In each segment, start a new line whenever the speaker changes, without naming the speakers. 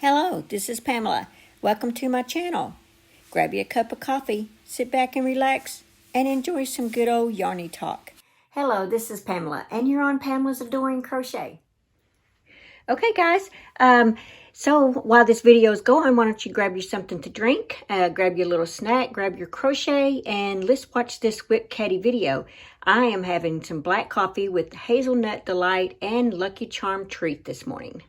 Hello, this is Pamela. Welcome to my channel. Grab you a cup of coffee, sit back and relax, and enjoy some good old Yarny talk. Hello, this is Pamela, and you're on Pamela's Adoring Crochet. Okay, guys, so while this video is going, why don't you grab you something to drink, grab your little snack, grab your crochet, and let's watch this WIP Caddy video. I am having some black coffee with hazelnut delight and Lucky Charm treat this morning.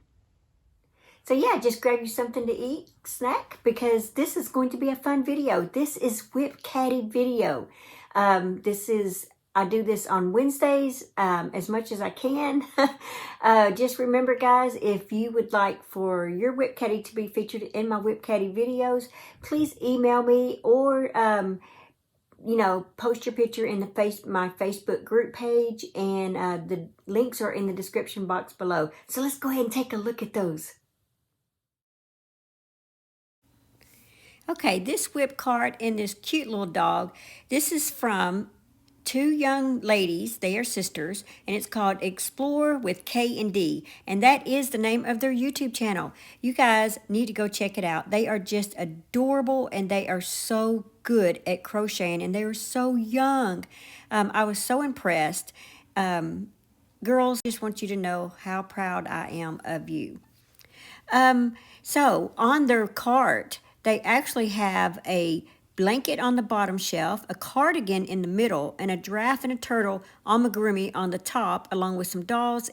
So yeah, just grab you something to eat, snack, because this is going to be a fun video. This is WIP Caddy video. I do this on Wednesdays as much as I can. Just remember, guys, if you would like for your WIP Caddy to be featured in my WIP Caddy videos, please email me or, post your picture in my Facebook group page, and the links are in the description box below. So let's go ahead and take a look at those. Okay, this WIP card and this cute little dog, this is from two young ladies. They are sisters, and it's called Explore with K&D, and that is the name of their YouTube channel. You guys need to go check it out. They are just adorable, and they are so good at crocheting, and they are so young. I was so impressed. Girls, just want you to know how proud I am of you. So on their cart, they actually have a blanket on the bottom shelf, a cardigan in the middle, and a giraffe and a turtle amigurumi on the top, along with some dolls,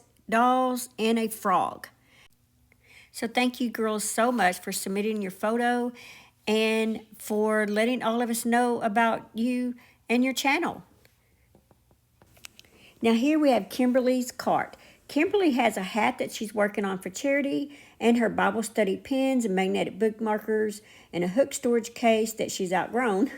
and a frog. So thank you, girls, so much for submitting your photo and for letting all of us know about you and your channel. Now here we have Kimberly's cart. Kimberly has a hat that she's working on for charity, and her Bible study pens and magnetic bookmarkers, and a hook storage case that she's outgrown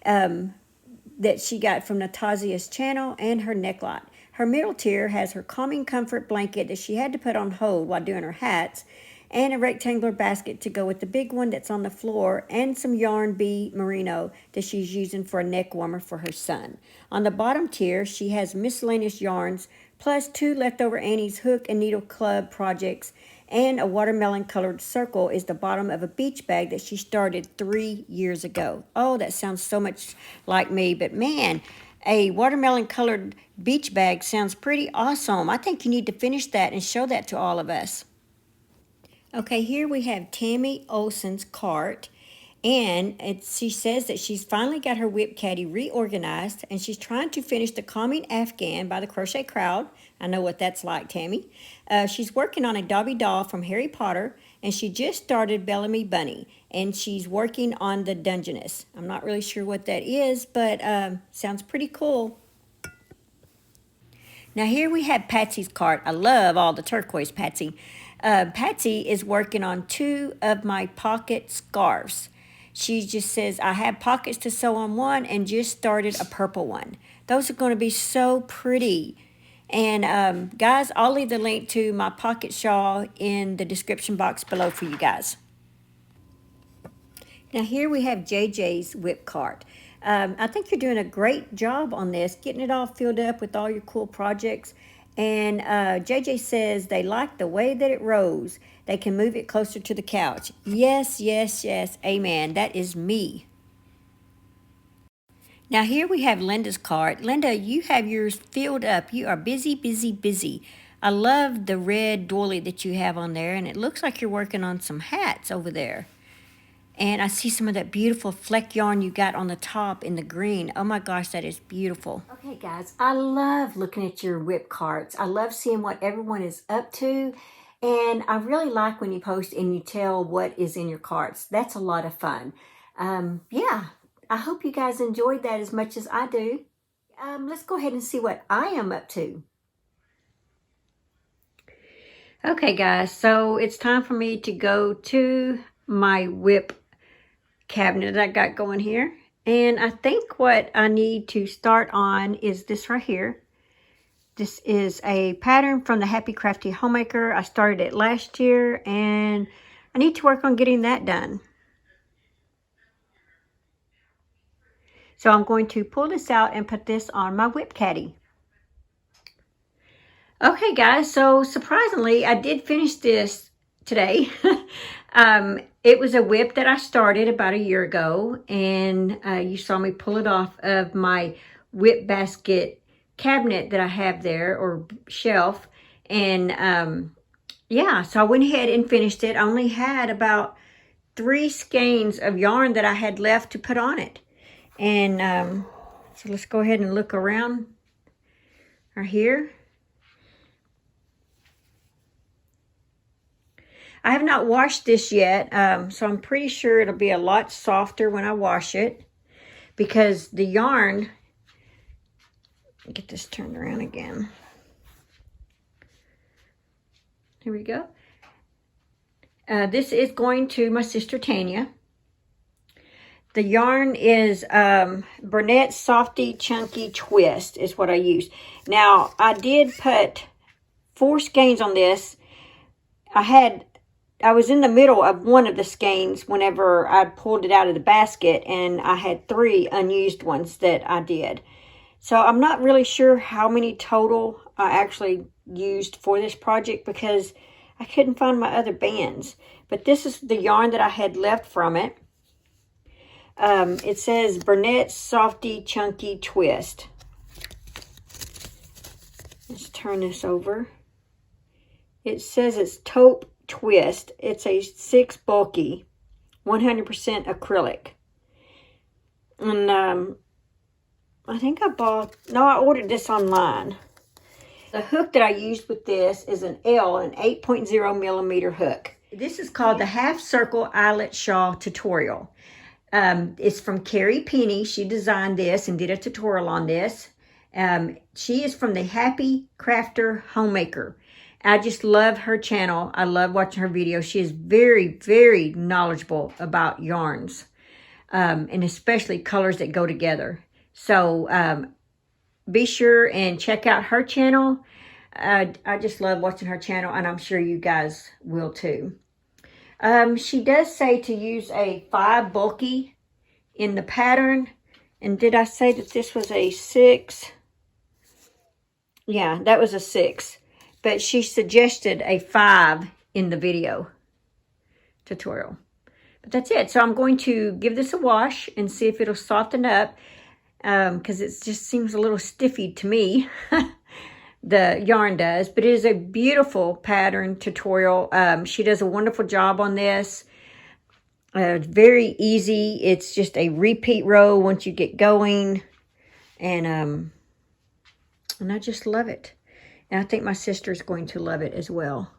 that she got from Natasia's channel, and her neck light. Her middle tier has her calming comfort blanket that she had to put on hold while doing her hats, and a rectangular basket to go with the big one that's on the floor, and some yarn bee merino that she's using for a neck warmer for her son. On the bottom tier, she has miscellaneous yarns, plus 2 leftover Annie's hook and needle club projects, and a watermelon colored circle is the bottom of a beach bag that she started 3 years ago. Oh, that sounds so much like me, but man, a watermelon colored beach bag sounds pretty awesome. I think you need to finish that and show that to all of us. Okay, here we have Tammy Olson's cart, and she says that she's finally got her WIP Caddy reorganized, and she's trying to finish the Calming Afghan by the Crochet Crowd. I know what that's like, Tammy. She's working on a Dobby doll from Harry Potter, and she just started Bellamy Bunny, and she's working on the Dungeness. I'm not really sure what that is, but sounds pretty cool. Now here we have Patsy's cart. I love all the turquoise, Patsy. Patsy is working on 2 of my pocket scarves. She just says, I have pockets to sew on one and just started a purple one. Those are going to be so pretty. And guys, I'll leave the link to my pocket shawl in the description box below for you guys. Now here we have JJ's WIP cart. I think you're doing a great job on this, getting it all filled up with all your cool projects. And JJ says they like the way that it rose. They can move it closer to the couch. Yes, yes, yes. Amen. That is me. Now here we have Linda's cart. Linda, you have yours filled up. You are busy, busy, busy. I love the red doily that you have on there, and it looks like you're working on some hats over there. And I see some of that beautiful fleck yarn you got on the top in the green. Oh my gosh, that is beautiful. Okay, guys, I love looking at your WIP carts. I love seeing what everyone is up to. And I really like when you post and you tell what is in your carts. That's a lot of fun. Yeah, I hope you guys enjoyed that as much as I do. Let's go ahead and see what I am up to. Okay, guys, so it's time for me to go to my WIP cabinet that I got going here, and I think what I need to start on is this right here. This is a pattern from the Happy Crafty Homemaker. I started it last year, and I need to work on getting that done. So I'm going to pull this out and put this on my WIP Caddy. Okay, guys, so surprisingly, I did finish this today. It was a WIP that I started about a year ago, and you saw me pull it off of my WIP basket cabinet that I have there, or shelf. And yeah, so I went ahead and finished it. I only had about 3 skeins of yarn that I had left to put on it. And so let's go ahead and look around right here. I have not washed this yet, so I'm pretty sure it'll be a lot softer when I wash it, because the yarn, get this turned around again. Here we go. This is going to my sister Tanya. The yarn is Burnett Softy Chunky Twist is what I use. Now, I did put 4 skeins on this. I was in the middle of one of the skeins whenever I pulled it out of the basket, and I had 3 unused ones that I did. So I'm not really sure how many total I actually used for this project, because I couldn't find my other bands. But this is the yarn that I had left from it. It says Burnett Softy Chunky Twist. Let's turn this over. It says it's taupe twist. It's a 6 bulky, 100% acrylic. And I think I ordered this online. The hook that I used with this is an 8.0 millimeter hook. This is called the Half Circle Eyelet Shawl Tutorial. It's from Carrie Penny. She designed this and did a tutorial on this. She is from the Happy Crafter Homemaker. I just love her channel. I love watching her videos. She is very, very knowledgeable about yarns, and especially colors that go together. So be sure and check out her channel. I just love watching her channel, and I'm sure you guys will too. She does say to use a 5 bulky in the pattern. And did I say that this was a 6? Yeah, that was a 6. But she suggested a 5 in the video tutorial. But that's it. So I'm going to give this a wash and see if it'll soften up, because it just seems a little stiffy to me. The yarn does. But it is a beautiful pattern tutorial. She does a wonderful job on this. Very easy. It's just a repeat row once you get going. And I just love it. And I think my sister's going to love it as well.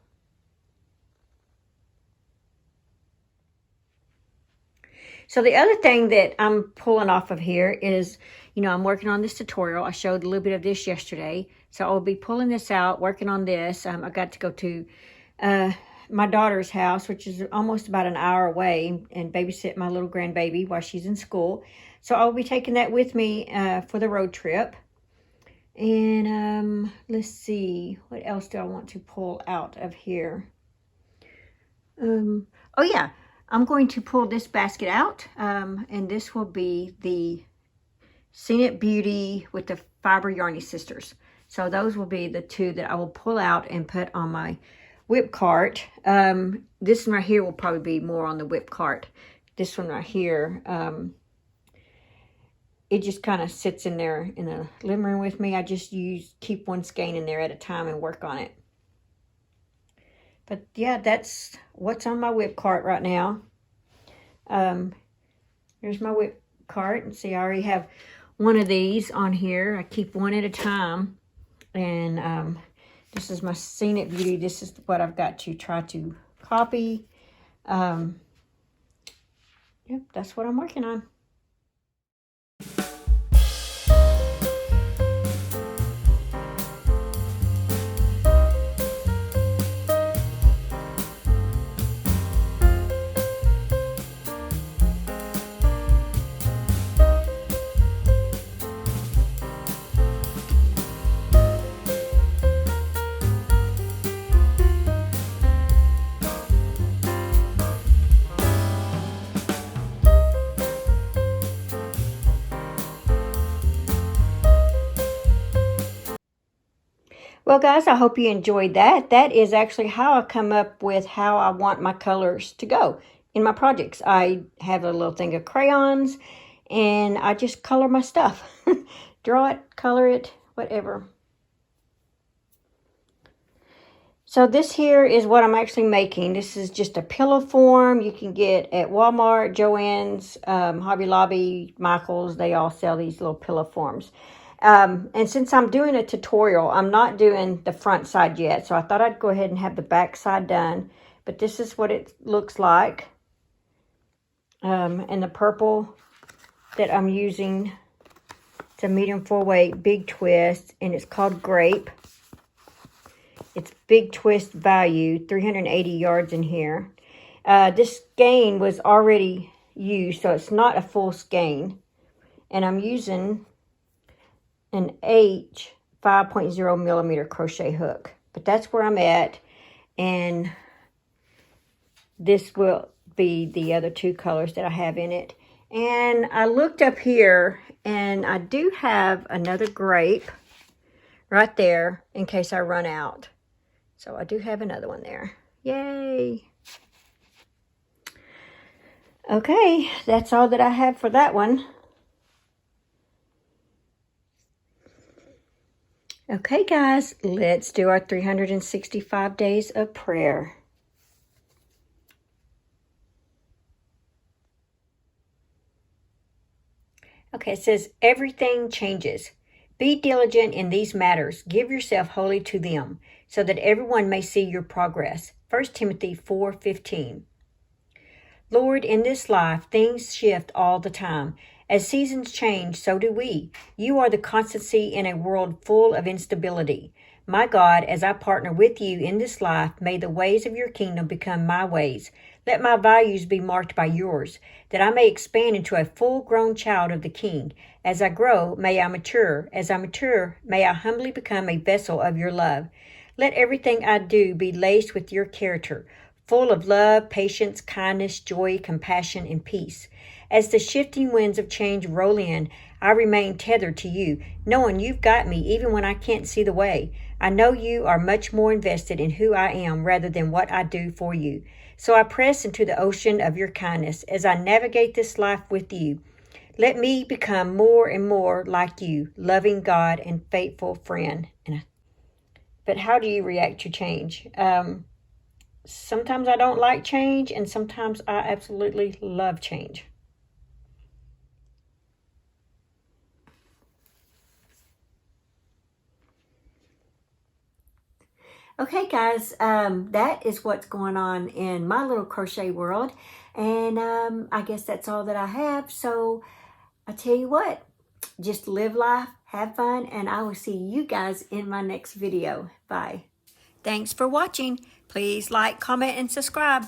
So the other thing that I'm pulling off of here is, I'm working on this tutorial. I showed a little bit of this yesterday. So I'll be pulling this out, working on this. I got to go to my daughter's house, which is almost about an hour away, and babysit my little grandbaby while she's in school. So I'll be taking that with me for the road trip. And let's see, what else do I want to pull out of here? Oh yeah, I'm going to pull this basket out, and this will be the Scenic Beauty with the Fiber Yarny Sisters. So those will be the 2 that I will pull out and put on my WIP cart. This one right here will probably be more on the WIP cart. This one right here, it just kind of sits in there in the living room with me. I just keep 1 skein in there at a time and work on it. But yeah, that's what's on my WIP cart right now. Here's my WIP cart. And see, I already have 1 of these on here. I keep 1 at a time. And this is my Scenic Beauty. This is what I've got to try to copy. Yep, that's what I'm working on. Well, guys, I hope you enjoyed that. That is actually how I come up with how I want my colors to go in my projects. I have a little thing of crayons, and I just color my stuff. Draw it, color it, whatever. So this here is what I'm actually making. This is just a pillow form you can get at Walmart, Joann's, Hobby Lobby, Michael's. They all sell these little pillow forms. And since I'm doing a tutorial, I'm not doing the front side yet. So I thought I'd go ahead and have the back side done. But this is what it looks like. And the purple that I'm using, it's a medium 4-weight big twist, and it's called Grape. It's big twist value, 380 yards in here. This skein was already used, so it's not a full skein. And I'm using an H 5.0 millimeter crochet hook. But that's where I'm at. And this will be the other two colors that I have in it. And I looked up here, and I do have another grape right there in case I run out. So I do have another one there. Yay! Okay, that's all that I have for that one. Okay, guys, let's do our 365 days of prayer. Okay, it says, everything changes. Be diligent in these matters. Give yourself wholly to them, so that everyone may see your progress. 1 Timothy 4:15. Lord, in this life, things shift all the time. As seasons change, so do we. You are the constancy in a world full of instability. My God, as I partner with you in this life, may the ways of your kingdom become my ways. Let my values be marked by yours, that I may expand into a full-grown child of the King. As I grow, may I mature. As I mature, may I humbly become a vessel of your love. Let everything I do be laced with your character, full of love, patience, kindness, joy, compassion, and peace. As the shifting winds of change roll in, I remain tethered to you, knowing you've got me even when I can't see the way. I know you are much more invested in who I am rather than what I do for you. So I press into the ocean of your kindness as I navigate this life with you. Let me become more and more like you, loving God and faithful friend. But how do you react to change? Sometimes I don't like change, and sometimes I absolutely love change. Okay, guys, that is what's going on in my little crochet world. And I guess that's all that I have. So I tell you what, just live life, have fun, and I will see you guys in my next video. Bye. Thanks for watching. Please like, comment, and subscribe.